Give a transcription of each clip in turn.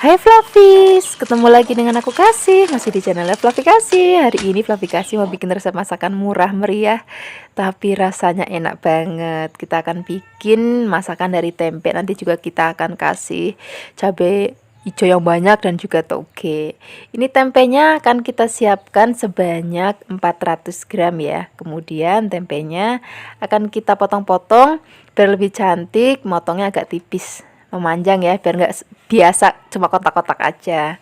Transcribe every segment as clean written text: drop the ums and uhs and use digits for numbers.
Hai Fluffies, ketemu lagi dengan aku Kasih, masih di channelnya Fluffy Kasih. Hari ini Fluffy Kasih mau bikin resep masakan murah meriah, tapi rasanya enak banget. Kita akan bikin masakan dari tempe, nanti juga kita akan kasih cabai hijau yang banyak dan juga toge. Ini tempenya akan kita siapkan sebanyak 400 gram ya. Kemudian tempenya akan kita potong-potong biar lebih cantik, motongnya agak tipis, memanjang ya, biar nggak biasa cuma kotak-kotak aja.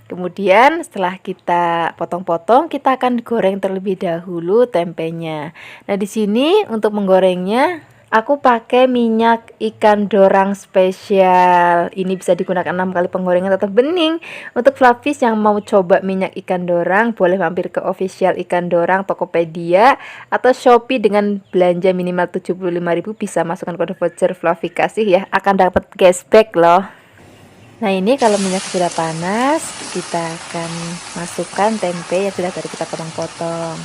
Kemudian setelah kita potong-potong, kita akan goreng terlebih dahulu tempenya. Nah, di sini untuk menggorengnya aku pakai minyak ikan dorang spesial. Ini bisa digunakan 6 kali penggorengan tetap bening. Untuk Fluffies yang mau coba minyak ikan dorang, boleh mampir ke official ikan dorang Tokopedia atau Shopee dengan belanja minimal 75.000 bisa masukkan kode voucher Fluffy Kasih ya, akan dapat cashback loh. Nah, ini kalau minyak sudah panas, kita akan masukkan tempe yang sudah tadi kita potong-potong.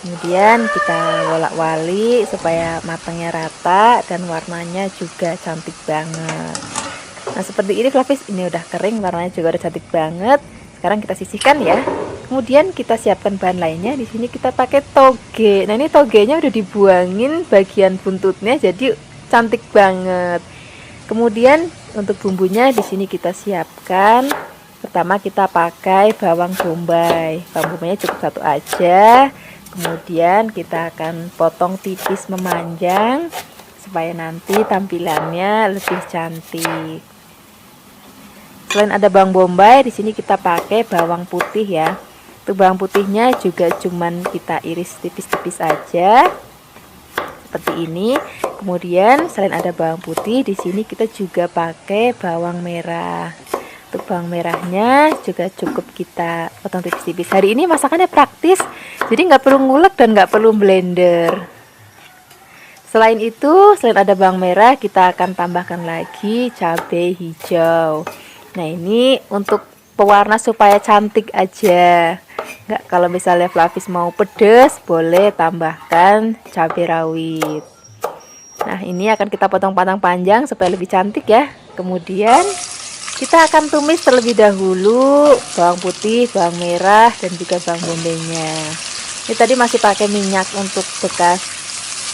Kemudian kita wolak-walik supaya matangnya rata dan warnanya juga cantik banget. Nah, seperti ini Fluffies, ini udah kering, warnanya juga udah cantik banget. Sekarang kita sisihkan ya. Kemudian kita siapkan bahan lainnya. Di sini kita pakai toge. Nah, ini togenya udah dibuangin bagian buntutnya, jadi cantik banget. Kemudian untuk bumbunya di sini kita siapkan. Pertama kita pakai bawang bombay. Bawang bombaynya cukup satu aja. Kemudian kita akan potong tipis memanjang supaya nanti tampilannya lebih cantik. Selain ada bawang bombay, di sini kita pakai bawang putih ya. Untuk bawang putihnya juga cuman kita iris tipis-tipis aja. Seperti ini. Kemudian selain ada bawang putih, di sini kita juga pakai bawang merah. Untuk bawang merahnya juga cukup kita potong tipis-tipis. Hari ini masakannya praktis, jadi nggak perlu ngulek dan nggak perlu blender. Selain itu, selain ada bawang merah, kita akan tambahkan lagi cabai hijau. Nah, ini untuk pewarna supaya cantik aja. Nggak, kalau misalnya Fluffies mau pedas, boleh tambahkan cabai rawit. Nah, ini akan kita potong panjang supaya lebih cantik ya. Kemudian kita akan tumis terlebih dahulu bawang putih, bawang merah, dan juga bawang bombaynya. Ini tadi masih pakai minyak untuk bekas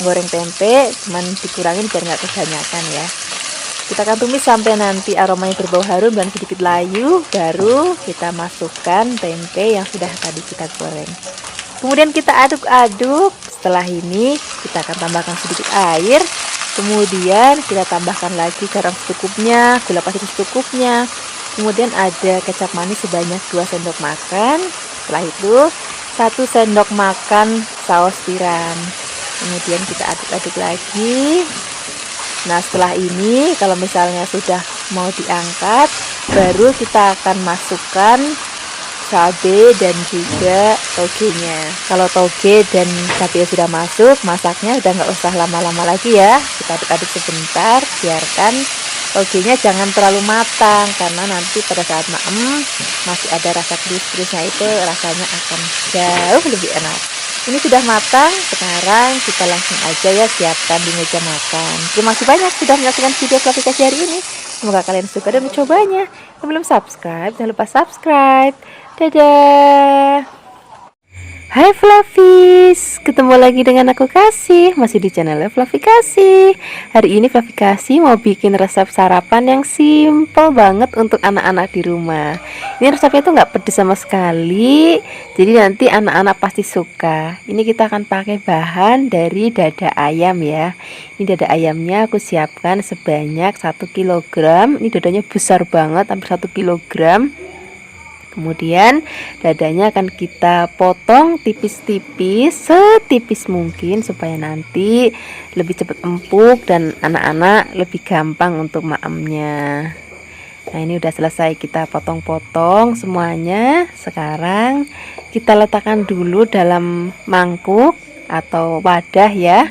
goreng tempe, cuman dikurangin biar nggak kebanyakan ya. Kita akan tumis sampai nanti aromanya berbau harum dan sedikit layu, baru kita masukkan tempe yang sudah tadi kita goreng. Kemudian kita aduk-aduk. Setelah ini kita akan tambahkan sedikit air. Kemudian kita tambahkan lagi garam secukupnya, gula pasir secukupnya. Kemudian ada kecap manis sebanyak 2 sendok makan. Setelah itu 1 sendok makan saus tiram. Kemudian kita aduk-aduk lagi. Nah, setelah ini kalau misalnya sudah mau diangkat, baru kita akan masukkan cabai dan juga togenya. Kalau toge dan cabai sudah masuk, masaknya udah nggak usah lama-lama lagi ya. Kita aduk-aduk sebentar, biarkan togenya jangan terlalu matang, karena nanti pada saat maem masih ada rasa krius-kriusnya, itu rasanya akan jauh lebih enak. Ini sudah matang, sekarang kita langsung aja ya siapkan di meja makan. Terima kasih banyak sudah menyaksikan video Fluffy Kasih hari ini. Semoga kalian suka dan mencobanya. Yang belum subscribe, jangan lupa subscribe. Dadah. Hai Fluffies, ketemu lagi dengan aku Kasih, masih di channelnya Fluffy Kasih. Hari ini Fluffy Kasih mau bikin resep sarapan yang simple banget untuk anak-anak di rumah. Ini resepnya tuh nggak pedes sama sekali, jadi nanti anak-anak pasti suka. Ini kita akan pakai bahan dari dada ayam ya. Ini dada ayamnya aku siapkan sebanyak 1 kg. Ini dadanya besar banget, hampir 1 kg. Kemudian dadanya akan kita potong tipis-tipis, setipis mungkin supaya nanti lebih cepat empuk dan anak-anak lebih gampang untuk maemnya. Nah, ini udah selesai kita potong-potong semuanya. Sekarang kita letakkan dulu dalam mangkuk atau wadah ya.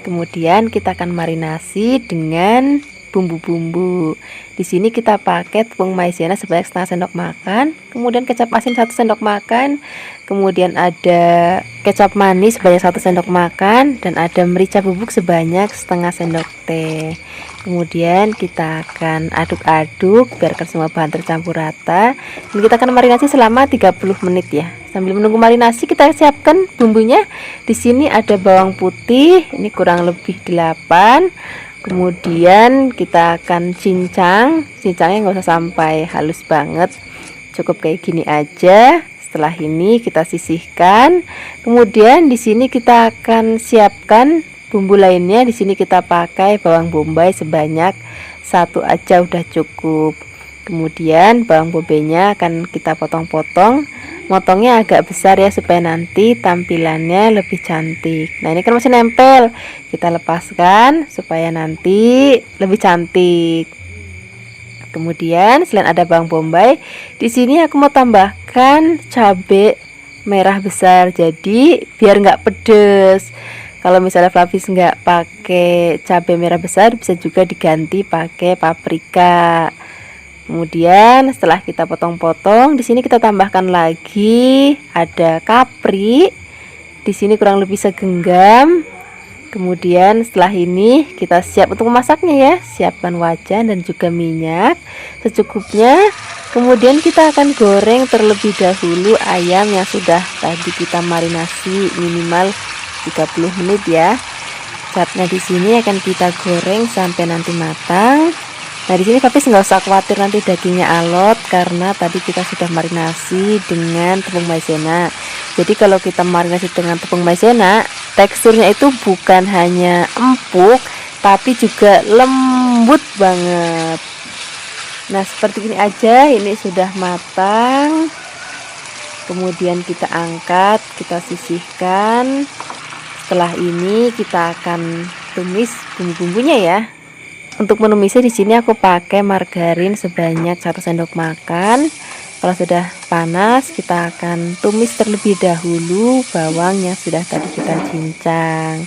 Kemudian kita akan marinasi dengan bumbu-bumbu. Di sini kita pakai tepung maizena sebanyak setengah sendok makan, kemudian kecap asin 1 sendok makan, kemudian ada kecap manis sebanyak 1 sendok makan, dan ada merica bubuk sebanyak setengah sendok teh. Kemudian kita akan aduk-aduk biarkan semua bahan tercampur rata, dan kita akan marinasi selama 30 menit ya. Sambil menunggu marinasi kita siapkan bumbunya. Di sini ada bawang putih, ini kurang lebih 8. Kemudian kita akan cincangnya nggak usah sampai halus banget, cukup kayak gini aja. Setelah ini kita sisihkan. Kemudian di sini kita akan siapkan bumbu lainnya. Di sini kita pakai bawang bombay sebanyak 1 aja udah cukup. Kemudian bawang bombay-nya akan kita potong-potong. Motongnya agak besar ya supaya nanti tampilannya lebih cantik. Nah, ini kan masih nempel. Kita lepaskan supaya nanti lebih cantik. Kemudian selain ada bawang bombay, di sini aku mau tambahkan cabai merah besar. Jadi biar nggak pedes. Kalau misalnya Flavis nggak pakai cabai merah besar, bisa juga diganti pakai paprika. Kemudian setelah kita potong-potong, di sini kita tambahkan lagi ada kapri. Di sini kurang lebih segenggam. Kemudian setelah ini kita siap untuk memasaknya ya. Siapkan wajan dan juga minyak secukupnya. Kemudian kita akan goreng terlebih dahulu ayam yang sudah tadi kita marinasi minimal 30 menit ya. Catnya di sini akan kita goreng sampai nanti matang. Nah, di sini Flavis nggak usah khawatir nanti dagingnya alot karena tadi kita sudah marinasi dengan tepung maizena. Jadi kalau kita marinasi dengan tepung maizena, teksturnya itu bukan hanya empuk tapi juga lembut banget. Nah, seperti ini aja, ini sudah matang. Kemudian kita angkat, kita sisihkan. Setelah ini kita akan tumis bumbu-bumbunya ya. Untuk menumisnya di sini aku pakai margarin sebanyak 1 sendok makan. Kalau sudah panas, kita akan tumis terlebih dahulu bawang yang sudah tadi kita cincang.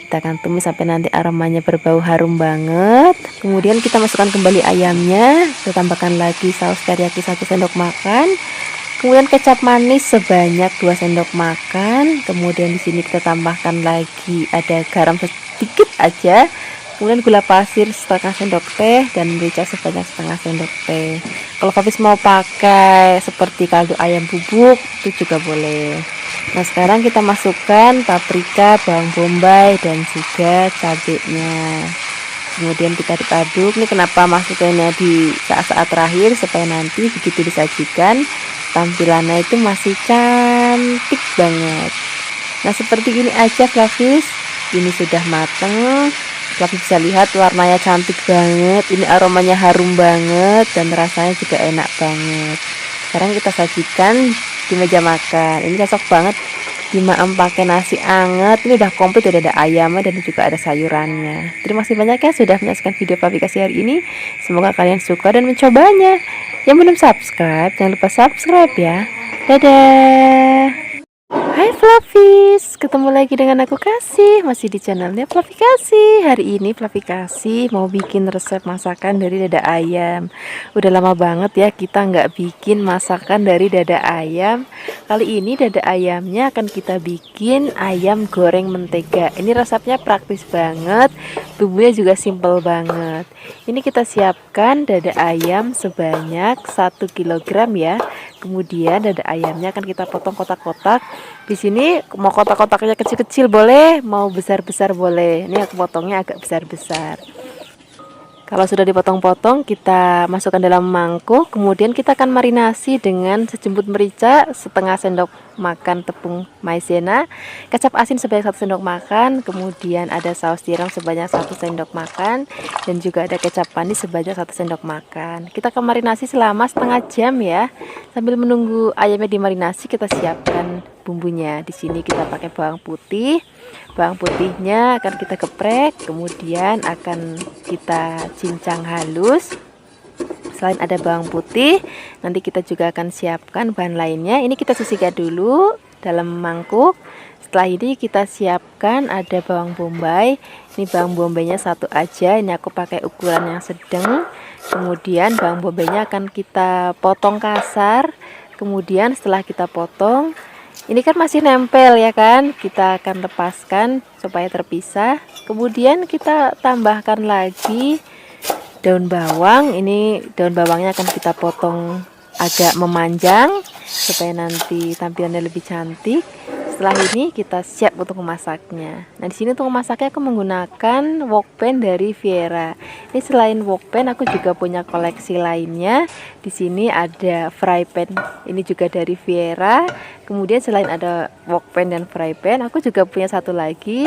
Kita akan tumis sampai nanti aromanya berbau harum banget. Kemudian kita masukkan kembali ayamnya. Kita tambahkan lagi saus teriyaki 1 sendok makan. Kemudian kecap manis sebanyak 2 sendok makan. Kemudian di sini kita tambahkan lagi ada garam sedikit aja. Kemudian gula pasir setengah sendok teh dan merica sebanyak setengah sendok teh. Kalau Flavis mau pakai seperti kaldu ayam bubuk itu juga boleh. Nah, sekarang kita masukkan paprika, bawang bombay dan juga cabenya. Kemudian kita aduk-aduk. Ini kenapa masukkannya di saat-saat terakhir supaya nanti begitu disajikan tampilannya itu masih cantik banget. Nah, seperti ini aja Flavis. Ini sudah mateng. Flavis bisa lihat warnanya cantik banget. Ini aromanya harum banget dan rasanya juga enak banget. Sekarang kita sajikan di meja makan. Ini cocok banget dimakan pakai nasi anget. Ini udah komplit, udah ada ayamnya dan juga ada sayurannya. Terima kasih banyak ya sudah menyaksikan video aplikasi hari ini. Semoga kalian suka dan mencobanya. Yang belum subscribe, jangan lupa subscribe ya. Dadah. Hai Flavis, ketemu lagi dengan aku Kasih, masih di channelnya Flavi Kasih. Hari ini Flavi Kasih mau bikin resep masakan dari dada ayam. Udah lama banget ya kita nggak bikin masakan dari dada ayam. Kali ini dada ayamnya akan kita bikin ayam goreng mentega. Ini resepnya praktis banget, bumbunya juga simple banget. Ini kita siapkan dada ayam sebanyak 1 kilogram ya. Kemudian dada ayamnya akan kita potong kotak-kotak. Di sini mau kotak-kotaknya kecil-kecil boleh, mau besar-besar boleh. Ini aku potongnya agak besar-besar. Kalau sudah dipotong-potong, kita masukkan dalam mangkuk. Kemudian kita akan marinasi dengan sejumput merica, setengah sendok makan tepung maizena, kecap asin sebanyak 1 sendok makan, kemudian ada saus tiram sebanyak 1 sendok makan, dan juga ada kecap manis sebanyak 1 sendok makan. Kita akan marinasi selama setengah jam ya. Sambil menunggu ayamnya dimarinasi, kita siapkan bumbunya. Di sini kita pakai bawang putih. Bawang putihnya akan kita geprek, kemudian akan kita cincang halus. Selain ada bawang putih, nanti kita juga akan siapkan bahan lainnya. Ini kita sisihkan dulu dalam mangkuk. Setelah ini kita siapkan ada bawang bombay. Ini bawang bombaynya satu aja, ini aku pakai ukuran yang sedang. Kemudian bawang bombaynya akan kita potong kasar. Kemudian setelah kita potong, ini kan masih nempel ya kan, kita akan lepaskan supaya terpisah. Kemudian kita tambahkan lagi daun bawang. Ini daun bawangnya akan kita potong agak memanjang supaya nanti tampilannya lebih cantik. Setelah ini kita siap untuk memasaknya. Nah, di sini untuk memasaknya aku menggunakan wok pan dari Viera. Ini selain wok pan aku juga punya koleksi lainnya. Di sini ada fry pan. Ini juga dari Viera. Kemudian selain ada wok pan dan fry pan, aku juga punya satu lagi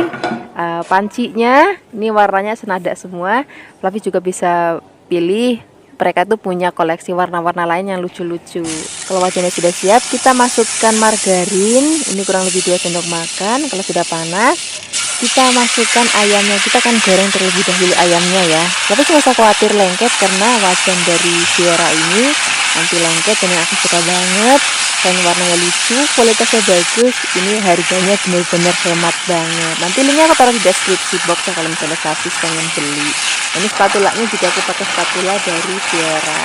pancinya. Ini warnanya senada semua. Fluffy juga bisa pilih. Mereka tuh punya koleksi warna-warna lain yang lucu-lucu. Kalau wajannya sudah siap, kita masukkan margarin. Ini kurang lebih 2 sendok makan. Kalau sudah panas, kita masukkan ayamnya. Kita akan goreng terlebih dahulu ayamnya ya. Tapi nggak usah khawatir lengket karena wajan dari Viera ini anti lengket dan aku suka banget. Dan warnanya lucu, kualitasnya bagus. Ini harganya benar-benar hemat banget. Nanti linknya aku taruh di deskripsi box ya kalau misalnya Fluffy pengen beli. Ini spatulanya juga aku pakai spatula dari Viera.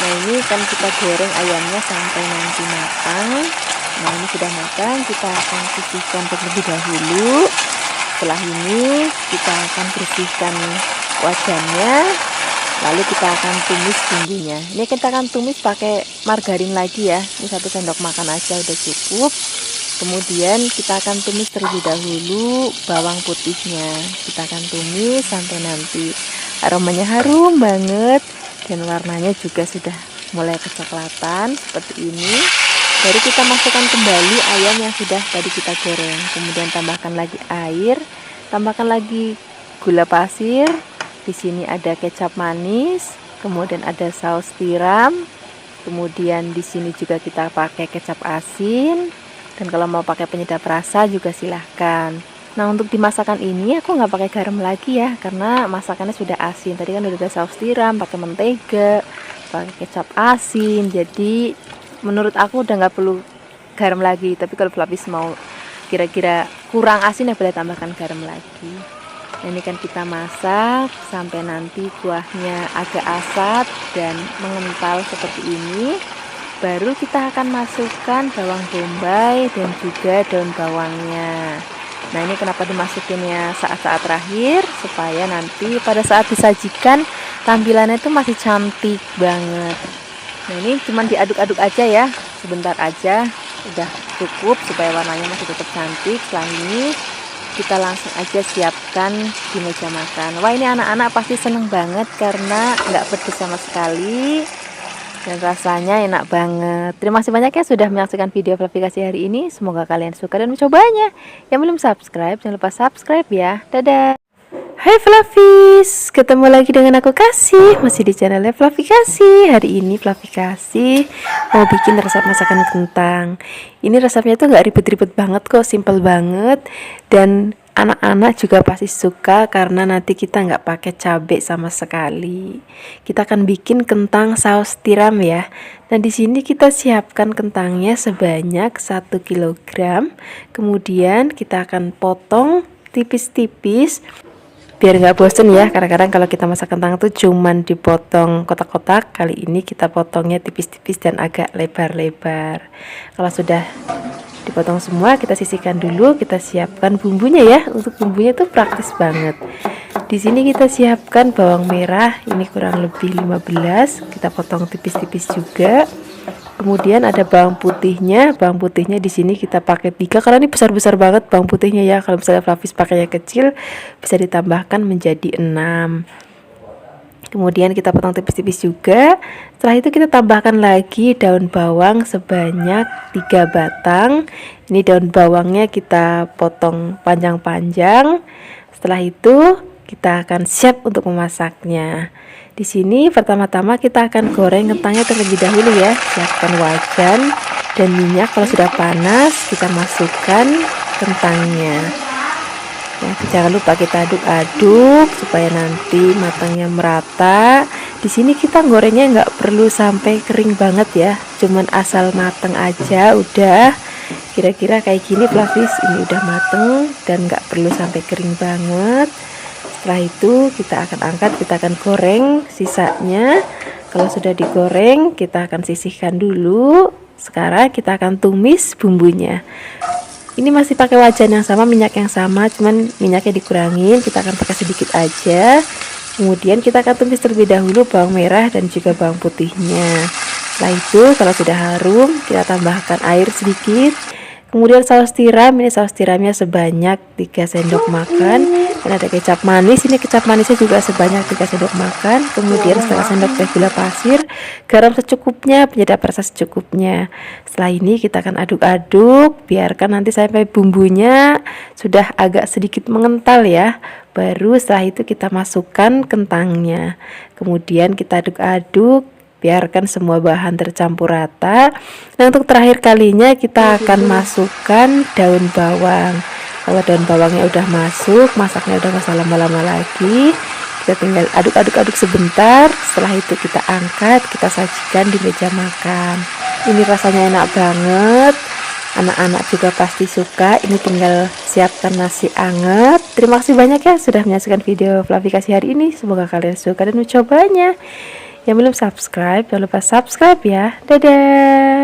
Nah, ini kan kita goreng ayamnya sampai nanti matang. Nah, ini sudah matang, kita akan sisihkan terlebih dahulu. Setelah ini kita akan bersihkan wajannya. Lalu kita akan tumis bumbunya. Ini kita akan tumis pakai margarin lagi ya. Ini 1 sendok makan aja udah cukup. Kemudian kita akan tumis terlebih dahulu bawang putihnya. Kita akan tumis sampai nanti aromanya harum banget dan warnanya juga sudah mulai kecoklatan seperti ini. Baru kita masukkan kembali ayam yang sudah tadi kita goreng. Kemudian tambahkan lagi air, tambahkan lagi gula pasir. Di sini ada kecap manis, kemudian ada saus tiram. Kemudian di sini juga kita pakai kecap asin. Dan kalau mau pakai penyedap rasa juga silahkan. Nah, untuk di masakan ini aku nggak pakai garam lagi ya, karena masakannya sudah asin. Tadi kan udah ada saus tiram, pakai mentega, pakai kecap asin. Jadi menurut aku udah nggak perlu garam lagi. Tapi kalau Fluffy mau kira-kira kurang asin ya boleh tambahkan garam lagi. Nah, ini kan kita masak sampai nanti kuahnya agak asat dan mengental seperti ini. Baru kita akan masukkan bawang bombay dan juga daun bawangnya. Nah, ini kenapa dimasukinnya saat-saat terakhir, supaya nanti pada saat disajikan tampilannya itu masih cantik banget. Nah, ini cuma diaduk-aduk aja ya, sebentar aja udah cukup supaya warnanya masih tetap cantik. Setelah ini kita langsung aja siapkan di meja makan. Wah, ini anak-anak pasti seneng banget karena nggak pedes sama sekali dan rasanya enak banget. Terima kasih banyak ya sudah menyaksikan video Fluffy Kasih hari ini. Semoga kalian suka dan mencobanya. Yang belum subscribe, jangan lupa subscribe ya. Dadah. Hai Fluffies, ketemu lagi dengan aku Kasih, masih di channelnya Fluffy Kasih. Hari ini Fluffy Kasih mau bikin resep masakan kentang. Ini resepnya tuh nggak ribet-ribet banget kok, simple banget. Dan anak-anak juga pasti suka karena nanti kita nggak pakai cabai sama sekali. Kita akan bikin kentang saus tiram ya. Nah, di sini kita siapkan kentangnya sebanyak 1 kilogram. Kemudian kita akan potong tipis-tipis biar nggak bosen ya. Kadang-kadang kalau kita masak kentang tuh cuman dipotong kotak-kotak. Kali ini kita potongnya tipis-tipis dan agak lebar-lebar. Kalau sudah dipotong semua, kita sisihkan dulu. Kita siapkan bumbunya ya. Untuk bumbunya tuh praktis banget. Di sini kita siapkan bawang merah. Ini kurang lebih 15. Kita potong tipis-tipis juga. Kemudian ada bawang putihnya. Bawang putihnya di sini kita pakai 3 karena ini besar-besar banget bawang putihnya ya. Kalau misalnya Fluffy pakainya kecil, bisa ditambahkan menjadi 6. Kemudian kita potong tipis-tipis juga. Setelah itu kita tambahkan lagi daun bawang sebanyak 3 batang. Ini daun bawangnya kita potong panjang-panjang. Setelah itu kita akan siap untuk memasaknya. Di sini pertama-tama kita akan goreng kentangnya terlebih dahulu ya. Siapkan wajan dan minyak. Kalau sudah panas, kita masukkan kentangnya. Ya, jangan lupa kita aduk-aduk supaya nanti matangnya merata. Di sini kita gorengnya nggak perlu sampai kering banget ya, cuman asal matang aja udah. Kira-kira kayak gini Flavis, ini udah mateng dan nggak perlu sampai kering banget. Setelah itu kita akan angkat, kita akan goreng sisanya. Kalau sudah digoreng, kita akan sisihkan dulu. Sekarang kita akan tumis bumbunya. Ini masih pakai wajan yang sama, minyak yang sama, cuman minyaknya dikurangin, kita akan pakai sedikit aja. Kemudian kita akan tumis terlebih dahulu bawang merah dan juga bawang putihnya. Setelah itu kalau sudah harum, kita tambahkan air sedikit. Kemudian saus tiram, ini saus tiramnya sebanyak 3 sendok makan. Dan ada kecap manis, ini kecap manisnya juga sebanyak 3 sendok makan. Kemudian setengah sendok teh gula pasir, garam secukupnya, penyedap rasa secukupnya. Setelah ini kita akan aduk-aduk, biarkan nanti sampai bumbunya sudah agak sedikit mengental ya. Baru setelah itu kita masukkan kentangnya. Kemudian kita aduk-aduk, biarkan semua bahan tercampur rata. Nah, untuk terakhir kalinya kita akan masukkan daun bawang. Kalau daun bawangnya udah masuk, masaknya udah nggak usah lama-lama lagi. Kita tinggal aduk-aduk sebentar. Setelah itu kita angkat, kita sajikan di meja makan. Ini rasanya enak banget. Anak-anak juga pasti suka. Ini tinggal siapkan nasi anget. Terima kasih banyak ya sudah menyaksikan video Fluffy Kasih hari ini. Semoga kalian suka dan mencobanya. Yang belum subscribe, jangan lupa subscribe ya. Dadah.